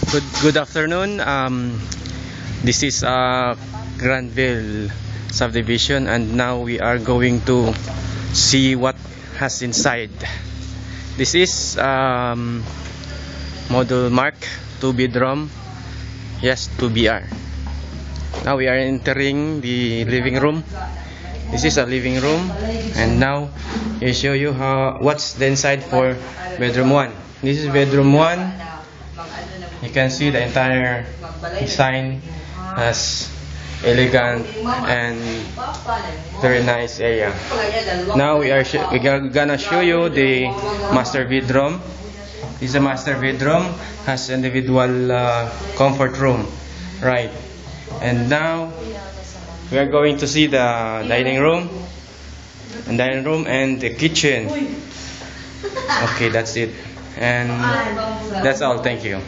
Good afternoon. This is Granville subdivision, and now we are going to see what has inside. This is model mark 2 bedroom. Yes, 2BR. Now we are entering the living room. This is a living room, and now I show you what's the inside for bedroom 1. This is bedroom 1. You can see the entire design as elegant and very nice area. Now we are gonna show you the master bedroom. This is a master bedroom, has individual comfort room, right? And now we are going to see the dining room and the kitchen. Okay, that's it, and that's all. Thank you.